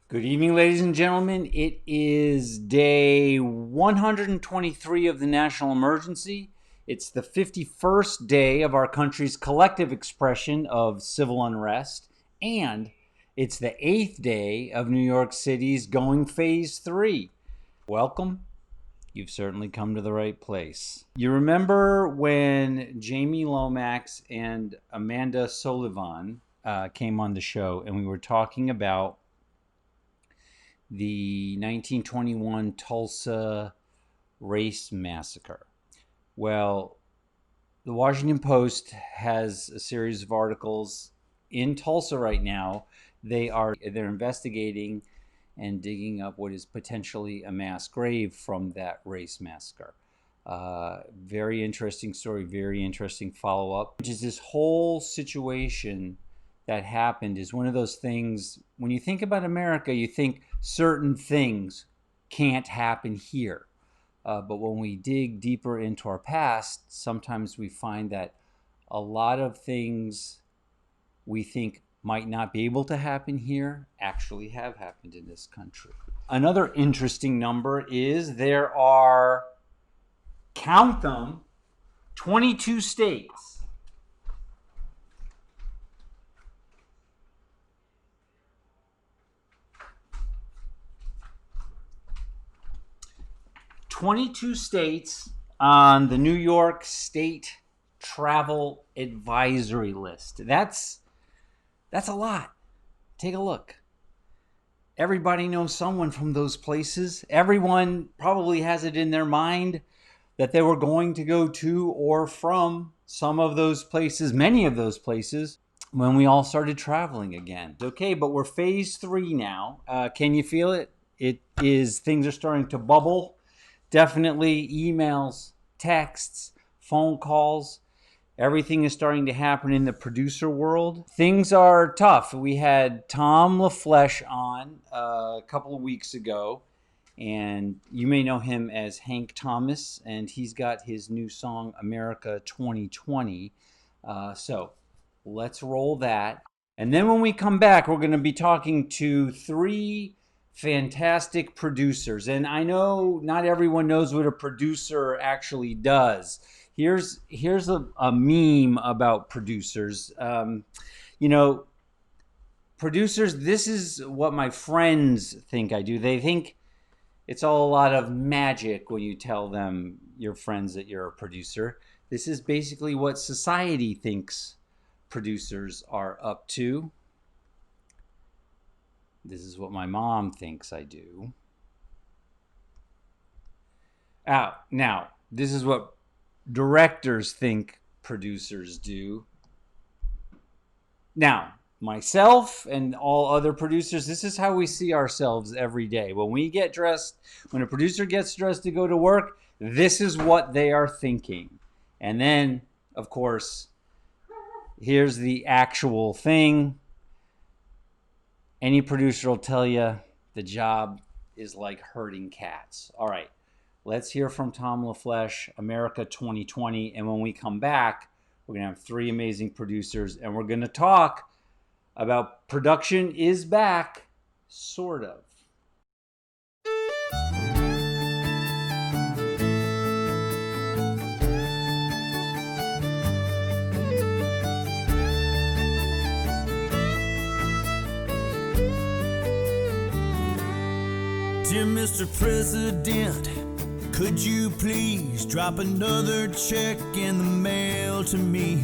Good evening, ladies and gentlemen. It is day 123 of the national emergency. It's the 51st day of our country's collective expression of civil unrest, and it's the 8th day of New York City's going phase 3. Welcome. You've certainly come to the right place. You remember when Jamie Lomax and Amanda Sullivan came on the show, and we were talking about the 1921 Tulsa race massacre. Well, the Washington Post has a series of articles in Tulsa right now. They're investigating and digging up what is potentially a mass grave from that race massacre. Very interesting story, very interesting follow-up. Which is this whole situation that happened is one of those things, when you think about America, you think certain things can't happen here. But when we dig deeper into our past, sometimes we find that a lot of things we think might not be able to happen here actually have happened in this country. Another interesting number is there are, count them, 22 states . 22 states on the New York State Travel Advisory List. That's a lot. Take a look. Everybody knows someone from those places. Everyone probably has it in their mind that they were going to go to or from some of those places, many of those places, when we all started traveling again. Okay, but we're phase 3 now. Can you feel it? Things are starting to bubble. Definitely emails, texts, phone calls. Everything is starting to happen in the producer world. Things are tough. We had Tom LaFlesh on a couple of weeks ago, and you may know him as Hank Thomas, and he's got his new song, America 2020. So let's roll that. And then when we come back, we're going to be talking to 3 fantastic producers. And I know not everyone knows what a producer actually does. Here's a meme about producers. Producers, this is what my friends think I do. They think it's all a lot of magic when you tell them, your friends, that you're a producer. This is basically what society thinks producers are up to. This is what my mom thinks I do. Now, this is what directors think producers do. Now, myself and all other producers, this is how we see ourselves every day. When a producer gets dressed to go to work, this is what they are thinking. And then, of course, here's the actual thing. Any producer will tell you the job is like herding cats. All right, let's hear from Tom LaFlesh, America 2020. And when we come back, we're going to have 3 amazing producers, and we're going to talk about production is back, sort of. Dear Mr. President, could you please drop another check in the mail to me?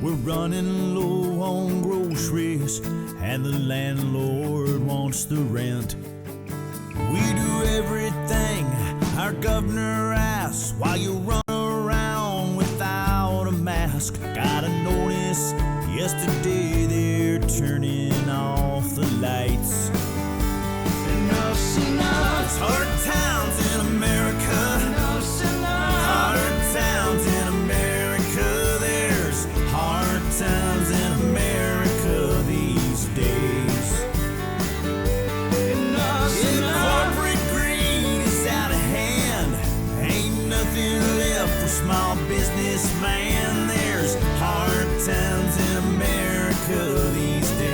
We're running low on groceries and the landlord wants the rent. We do everything our governor asks while you run around without a mask. Got a notice yesterday they're turning off the lights. Enough's enough. It's hard times in America. Enough's enough. Hard times in America. There's hard times in America these days. Enough's enough. Corporate greed is out of hand. Ain't nothing left for small businessman. There's hard times in America these days.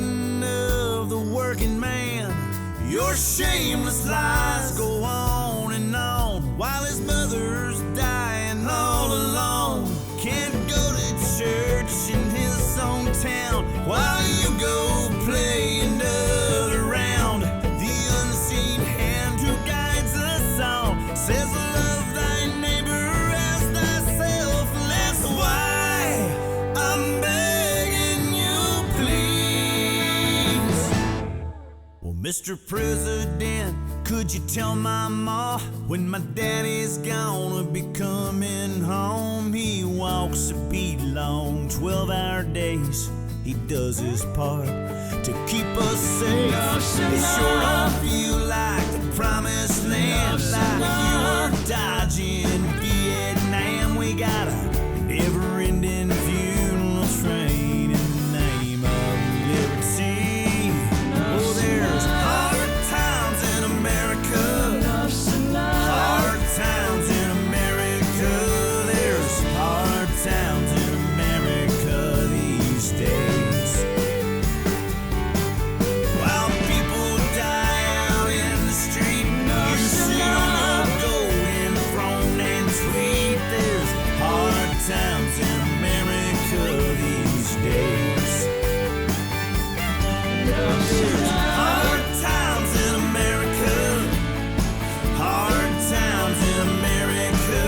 burden of the working man. Your shameless lies go on and on while his mother's dying all alone. Can't go to church in his own town while you go play another round. The unseen hand who guides us on says love thy neighbor as thyself. And that's why I'm begging you, please. Well, Mr. President, could you tell my ma when my daddy's gonna be coming home? He walks a beat long, 12-hour days. He does his part to keep us safe. It sure don't feel like the promised land, like you were dodging Vietnam. We got a never-ending funeral train in the name of liberty. Oh, there's hard times in America. Hard times in America. There's hard times in America these days. While people die out in the street, you sit on a golden throne and tweet. There's hard times in America these days. There's hard times in America. Hard times in America.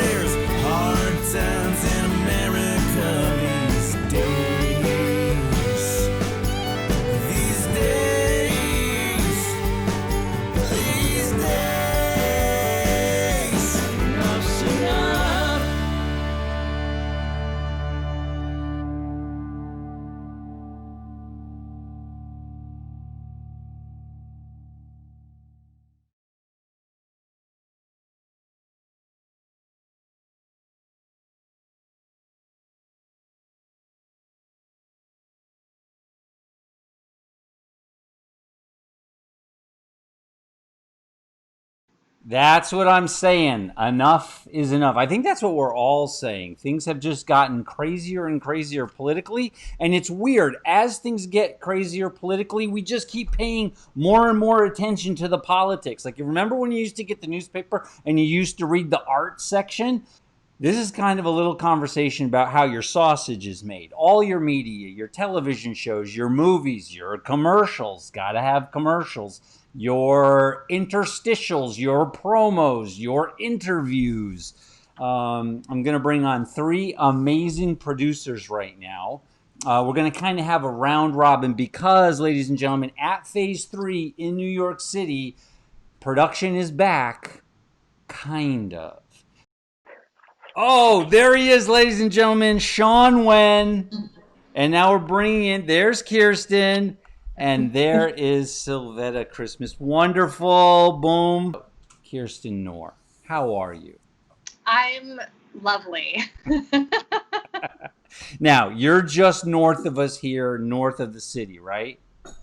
There's hard times in America these days. These days. These days. Enough's enough. That's what I'm saying. Enough is enough. I think that's what we're all saying. Things have just gotten crazier and crazier politically. And it's weird. As things get crazier politically, we just keep paying more and more attention to the politics. Like, you remember when you used to get the newspaper and you used to read the art section? This is kind of a little conversation about how your sausage is made. All your media, your television shows, your movies, your commercials, gotta have commercials, your interstitials, your promos, your interviews. I'm going to bring on three amazing producers right now. We're going to kind of have a round robin because, ladies and gentlemen, at Phase 3 in New York City, production is back, kind of. Oh, there he is, ladies and gentlemen, Sean Wen. And now we're bringing in, there's Kirsten, and there is Sylvetta Christmas. Wonderful, boom. Kirsten Norr, how are you? I'm lovely. Now, you're just north of us here, north of the city, right?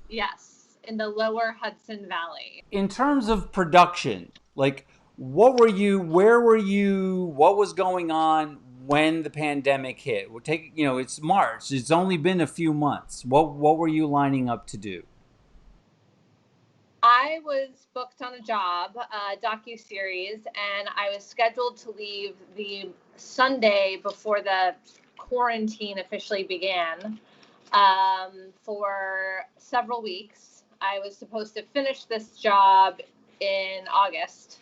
Yes, in the lower Hudson Valley. In terms of production, like, where were you, what was going on when the pandemic hit? We'll take, it's March. It's only been a few months. What were you lining up to do? I was booked on a job, a docuseries, and I was scheduled to leave the Sunday before the quarantine officially began for several weeks. I was supposed to finish this job in August.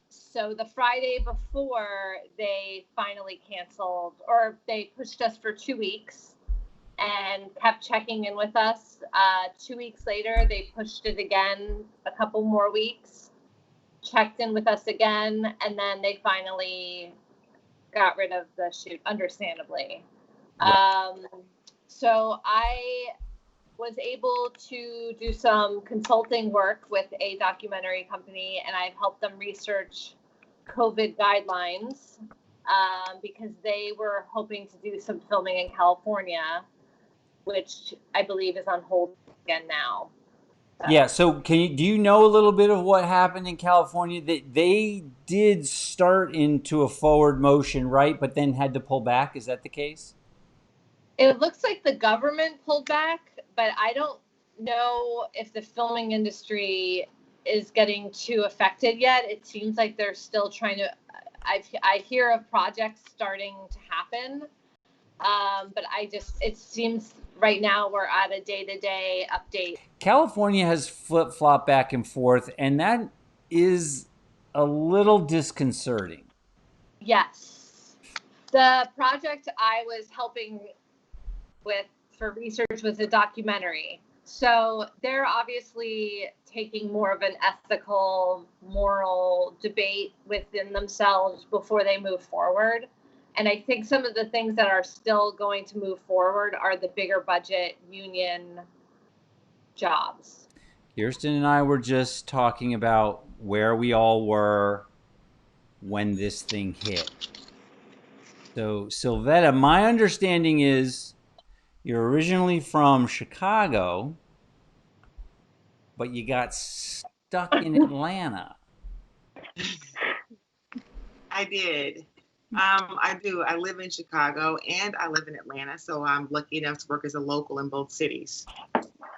So the Friday before, they finally canceled, or they pushed us for 2 weeks and kept checking in with us. 2 weeks later, they pushed it again a couple more weeks, checked in with us again, and then they finally got rid of the shoot, understandably. So I was able to do some consulting work with a documentary company, and I've helped them research COVID guidelines because they were hoping to do some filming in California, which I believe is on hold again now. Yeah, so do you know a little bit of what happened in California? They did start into a forward motion, right? But then had to pull back. Is that the case? It looks like the government pulled back, but I don't know if the filming industry is getting too affected yet. It seems like they're still trying to. I hear of projects starting to happen, but it seems right now we're at a day-to-day update. California has flip-flopped back and forth, and that is a little disconcerting. Yes. The project I was helping with for research was a documentary. So they're obviously taking more of an ethical, moral debate within themselves before they move forward. And I think some of the things that are still going to move forward are the bigger budget union jobs. Kirsten and I were just talking about where we all were when this thing hit. So, Sylvetta, my understanding is you're originally from Chicago, but you got stuck in Atlanta. I did. I do. I live in Chicago and I live in Atlanta, so I'm lucky enough to work as a local in both cities.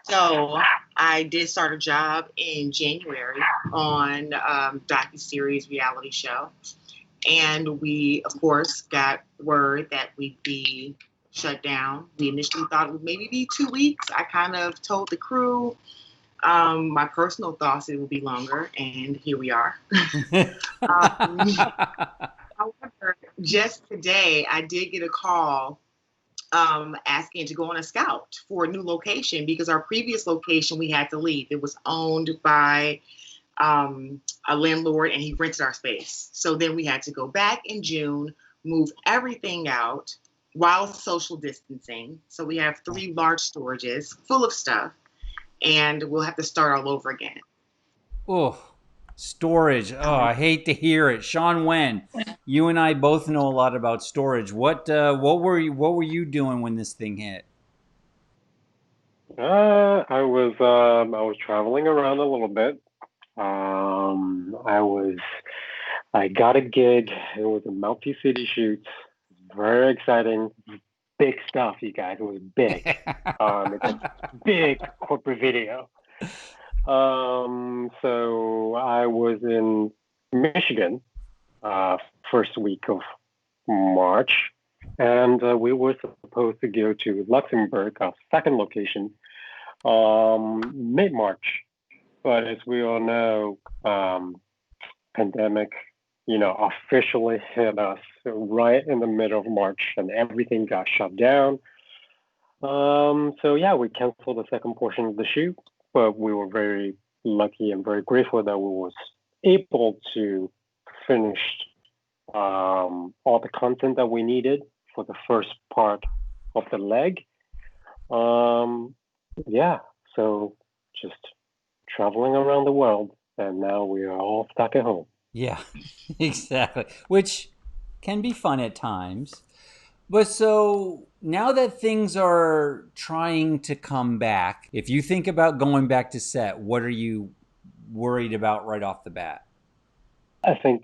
So I did start a job in January on docuseries reality show. And we, of course, got word that we'd be shut down. We initially thought it would maybe be 2 weeks. I kind of told the crew, my personal thoughts it would be longer, and here we are. However, just today, I did get a call asking to go on a scout for a new location because our previous location we had to leave. It was owned by a landlord and he rented our space. So then we had to go back in June, move everything out while social distancing. So we have 3 large storages full of stuff and we'll have to start all over again. Oh, storage. Oh, I hate to hear it. Sean Wen, you and I both know a lot about storage. What were you doing when this thing hit? I was traveling around a little bit. I got a gig. It was a multi-city shoot. Very exciting. Big stuff, you guys. It was big. It's a big corporate video. So I was in Michigan, first week of March, and we were supposed to go to Luxembourg, our second location, mid-March. But as we all know, pandemic, officially hit us right in the middle of March, and everything got shut down. So yeah, we canceled the second portion of the shoot, but we were very lucky and very grateful that we was able to finish all the content that we needed for the first part of the leg. Yeah, so just traveling around the world, and now we are all stuck at home. Yeah, exactly. Which can be fun at times. But so now that things are trying to come back, if you think about going back to set, what are you worried about right off the bat? I think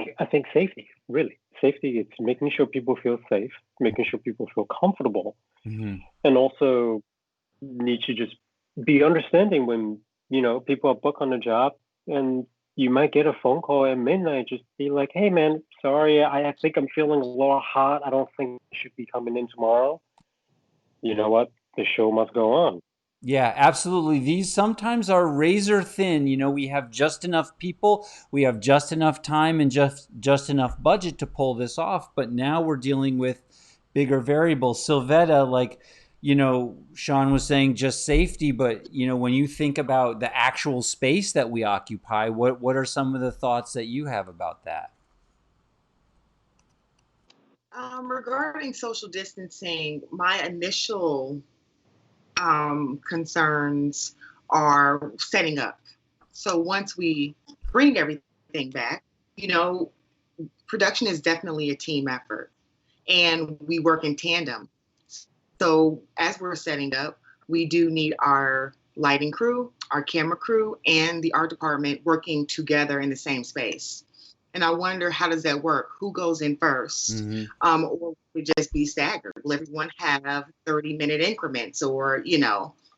safety, really. Safety, it's making sure people feel safe, making sure people feel comfortable, and also need to just be understanding when, people are booked on a job and you might get a phone call at midnight, just be like, hey man, sorry, I think I'm feeling a little hot. I don't think I should be coming in tomorrow. You know what? The show must go on. Yeah, absolutely. These sometimes are razor thin. We have just enough people, we have just enough time and just enough budget to pull this off. But now we're dealing with bigger variables. Sylvetta, Sean was saying just safety, but when you think about the actual space that we occupy, what are some of the thoughts that you have about that? Regarding social distancing, my initial concerns are setting up. So once we bring everything back, production is definitely a team effort and we work in tandem. So as we're setting up, we do need our lighting crew, our camera crew, and the art department working together in the same space. And I wonder, how does that work? Who goes in first? Or would it just be staggered? Will everyone have 30-minute increments, or,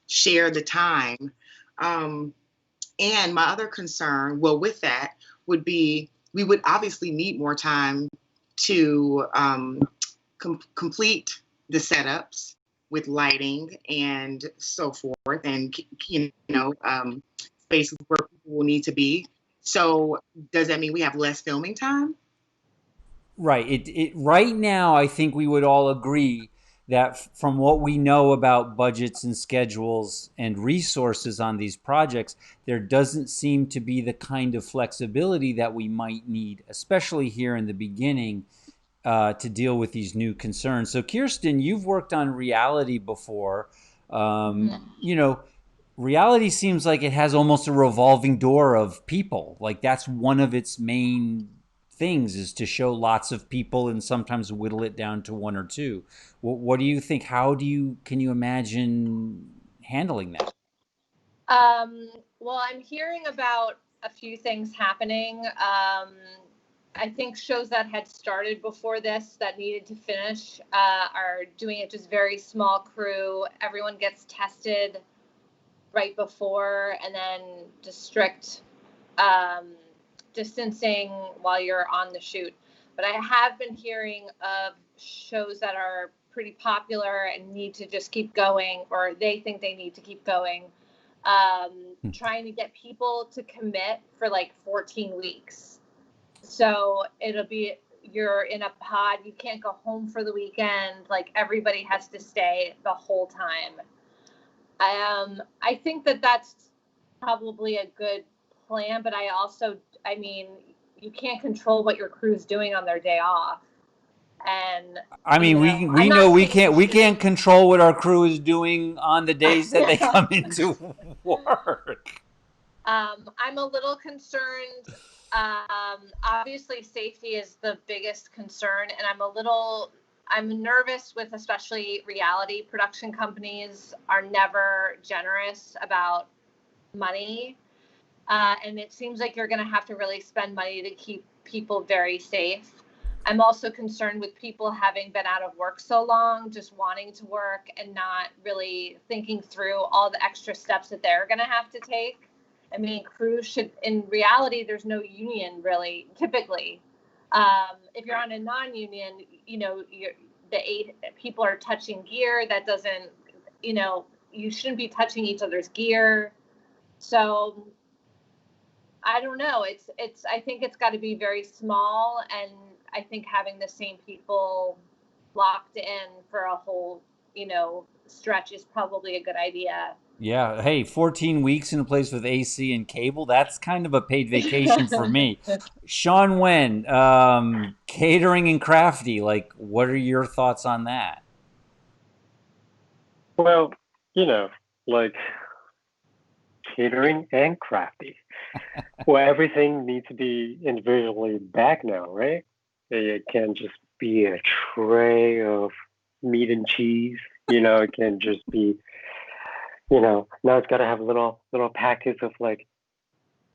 share the time? And my other concern, well, with that would be, we would obviously need more time to complete the setups with lighting and so forth, and spaces where people will need to be. So does that mean we have less filming time? Right. Right now, I think we would all agree that from what we know about budgets and schedules and resources on these projects, there doesn't seem to be the kind of flexibility that we might need, especially here in the beginning, to deal with these new concerns. So, Kirsten, you've worked on reality before. Reality seems like it has almost a revolving door of people. Like, that's one of its main things, is to show lots of people and sometimes whittle it down to one or two. What do you think? Can you imagine handling that? Well, I'm hearing about a few things happening. I think shows that had started before this that needed to finish are doing it just very small crew. Everyone gets tested right before, and then just strict distancing while you're on the shoot. But I have been hearing of shows that are pretty popular and need to just keep going, or they think they need to keep going, trying to get people to commit for like 14 weeks. So it'll be, you're in a pod, you can't go home for the weekend, like everybody has to stay the whole time. I think that that's probably a good plan, but I mean, you can't control what your crew's doing on their day off. And I mean, we know we can't control what our crew is doing on the days that they come into work. I'm a little concerned. Obviously, safety is the biggest concern, and I'm nervous with, especially reality production companies are never generous about money. And it seems like you're going to have to really spend money to keep people very safe. I'm also concerned with people having been out of work so long, just wanting to work and not really thinking through all the extra steps that they're going to have to take. I mean, crews should, in reality, there's no union really, typically. If you're on a non-union, the 8 people are touching gear. That doesn't, you shouldn't be touching each other's gear. So I don't know. I think it's got to be very small, and I think having the same people locked in for a whole, stretch is probably a good idea. Yeah. Hey, 14 weeks in a place with AC and cable, that's kind of a paid vacation for me. Sean Wen, catering and crafty, like, what are your thoughts on that? Well, like catering and crafty. Well, everything needs to be individually back now, right? It can't just be a tray of meat and cheese. It can just be, now it's got to have little packets of like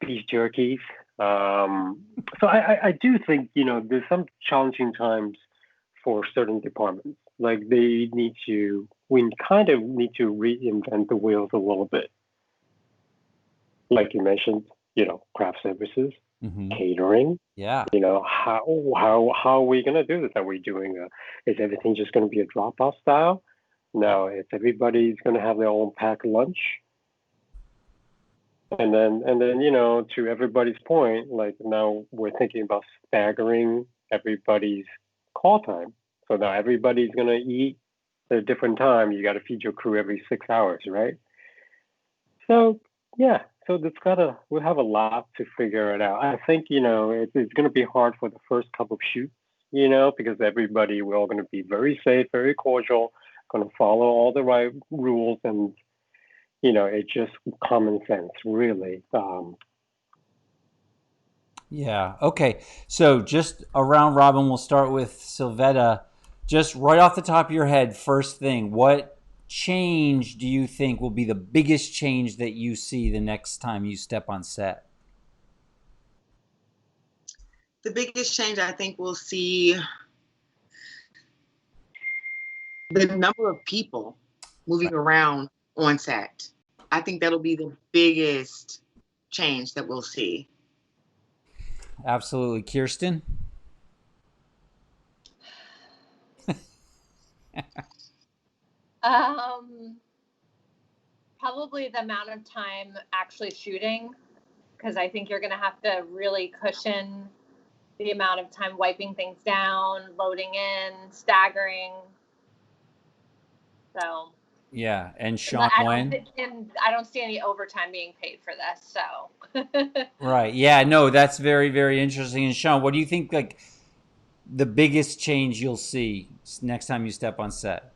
beef jerkies. So I do think, there's some challenging times for certain departments. Like we kind of need to reinvent the wheels a little bit. Like you mentioned, craft services, catering. Yeah. How are we going to do this? Are we doing is everything just going to be a drop-off style? No, it's everybody's going to have their own packed lunch. And then, to everybody's point, like now we're thinking about staggering everybody's call time. So now everybody's going to eat at a different time. You got to feed your crew every 6 hours, right? So, yeah. So we'll have a lot to figure it out. I think, it's going to be hard for the first couple of shoots, because we're all going to be very safe, very cordial, going to follow all the right rules, and, it's just common sense, really. Yeah. Okay. So just a round robin, we'll start with Sylvetta. Just right off the top of your head, first thing, what change do you think will be the biggest change that you see the next time you step on set? The biggest change I think we'll see the number of people moving around on set. I think that'll be the biggest change that we'll see. Absolutely. Kirsten? Probably the amount of time actually shooting, because I think you're going to have to really cushion the amount of time wiping things down, loading in, staggering. So. Yeah, and Sean Wayne? I don't see any overtime being paid for this, so. Right. Yeah, no, that's very, very interesting. And Sean, what do you think, like, the biggest change you'll see next time you step on set?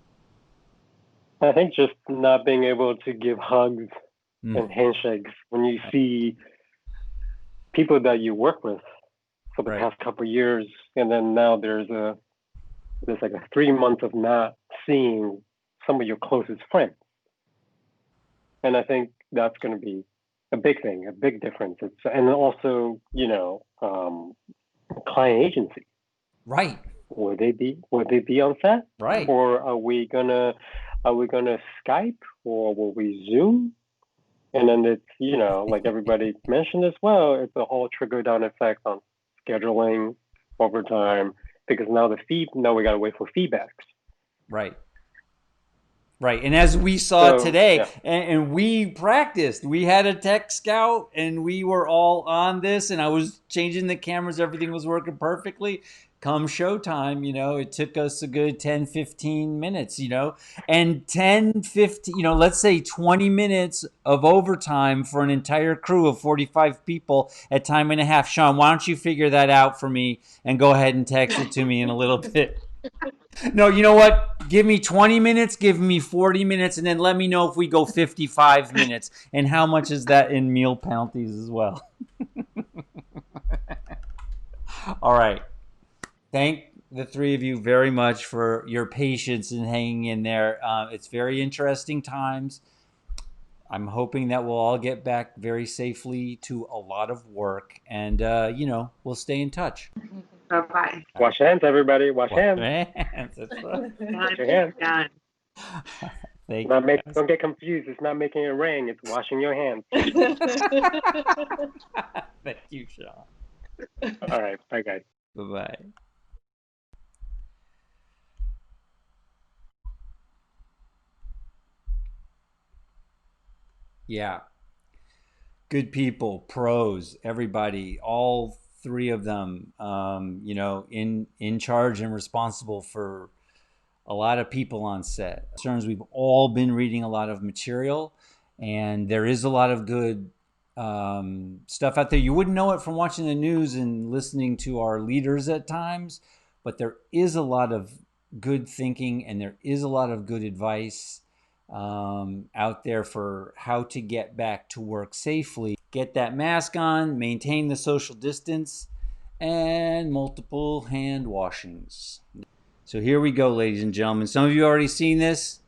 I think just not being able to give hugs and handshakes when you see people that you work with for the past couple of years, and then now there's like a 3 months of not seeing some of your closest friends. And I think that's going to be a big thing, a big difference. And also, client agency. Right. Would they be on set? Right. Or are we gonna Skype, or will we Zoom? And then it's, like everybody mentioned as well, it's a whole trickle down effect on scheduling, overtime, because now we gotta wait for feedbacks. Right. Right. And as we saw today, and we practiced, we had a tech scout and we were all on this, and I was changing the cameras. Everything was working perfectly. Come showtime, it took us a good 10, 15 minutes, and 10, 15, let's say 20 minutes of overtime for an entire crew of 45 people at time and a half. Sean, why don't you figure that out for me and go ahead and text it to me in a little bit? No, you know what? Give me 20 minutes, give me 40 minutes, and then let me know if we go 55 minutes. And how much is that in meal penalties as well? All right. Thank the three of you very much for your patience and hanging in there. It's very interesting times. I'm hoping that we'll all get back very safely to a lot of work, and we'll stay in touch. Bye-bye. Wash hands, everybody. Wash hands. Wash your hands. Don't get confused. It's not making it rain. It's washing your hands. Thank you, Sean. All right. Bye, guys. Bye-bye. Yeah. Good people, pros, everybody, all three of them, in charge and responsible for a lot of people on set. We've all been reading a lot of material, and there is a lot of good stuff out there. You wouldn't know it from watching the news and listening to our leaders at times, but there is a lot of good thinking, and there is a lot of good advice out there for how to get back to work safely. Get that mask on, maintain the social distance, and multiple hand washings. So here we go, ladies and gentlemen. Some of you already seen this.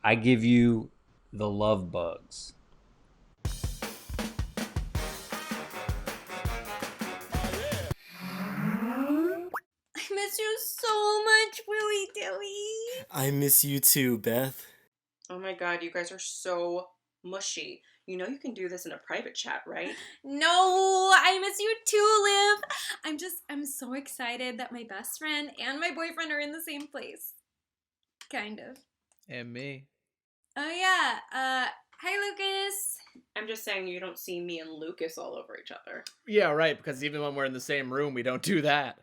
I give you the love bugs. I miss you so much, Willie Dilly. I miss you too, Beth. Oh my god, you guys are so mushy. You know you can do this in a private chat, right? No, I miss you too, Liv. I'm so excited that my best friend and my boyfriend are in the same place. Kind of. And me. Oh yeah, hi Lucas. I'm just saying you don't see me and Lucas all over each other. Yeah, right, because even when we're in the same room, we don't do that.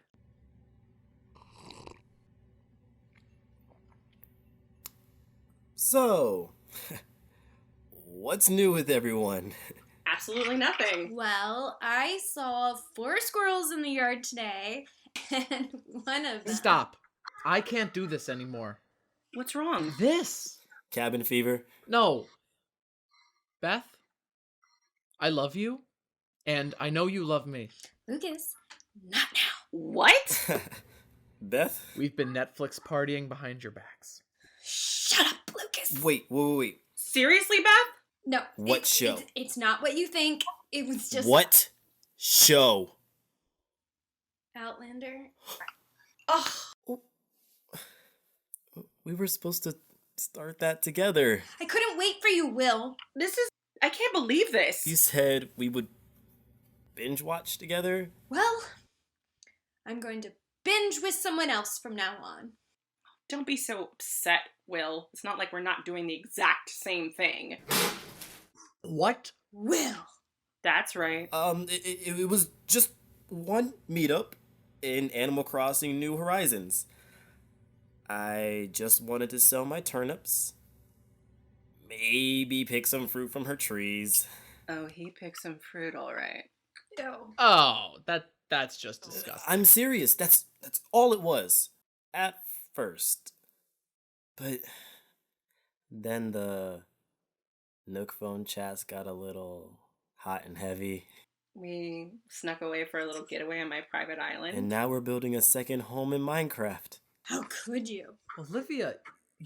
So, what's new with everyone? Absolutely nothing. Well, I saw 4 squirrels in the yard today, and one of them... Stop. I can't do this anymore. What's wrong? This. Cabin fever? No. Beth, I love you, and I know you love me. Lucas, not now. What? Beth? We've been Netflix partying behind your backs. Shut up, Lucas. Wait. Seriously, Beth? No. What show? It's not what you think. It was just... What show? Outlander. Oh, We were supposed to start that together. I couldn't wait for you, Will. I can't believe this. You said we would binge watch together? Well, I'm going to binge with someone else from now on. Don't be so upset, Will. It's not like we're not doing the exact same thing. What? Will. That's right. It was just one meetup in Animal Crossing New Horizons. I just wanted to sell my turnips. Maybe pick some fruit from her trees. Oh, he picked some fruit, all right. Ew. Oh, that's just disgusting. I'm serious. That's all it was. At first. But then the Nook phone chats got a little hot and heavy. We snuck away for a little getaway on my private island. And now we're building a second home in Minecraft. How could you? Olivia,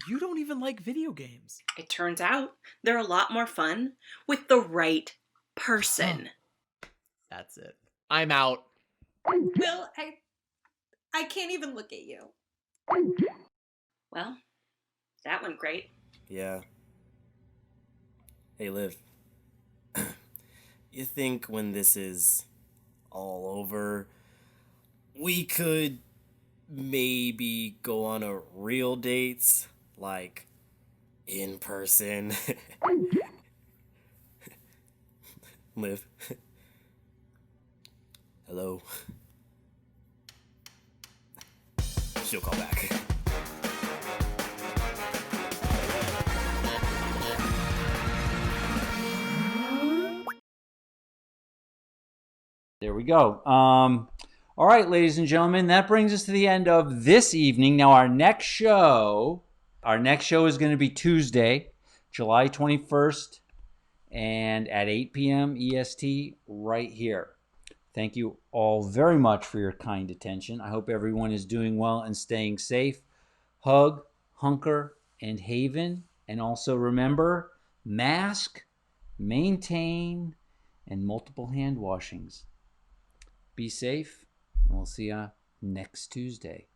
you don't even like video games. It turns out they're a lot more fun with the right person. That's it. I'm out. Will, I can't even look at you. Well, that went great. Yeah. Hey, Liv. You think when this is all over, we could maybe go on a real dates? Like, in person? Liv? Hello? She'll call back. There we go. All right, ladies and gentlemen, that brings us to the end of this evening. Now, our next show is going to be Tuesday, July 21st, and at 8 p.m. EST right here. Thank you all very much for your kind attention. I hope everyone is doing well and staying safe. Hug, hunker, and haven. And also remember, mask, maintain, and multiple hand washings. Be safe, and we'll see you next Tuesday.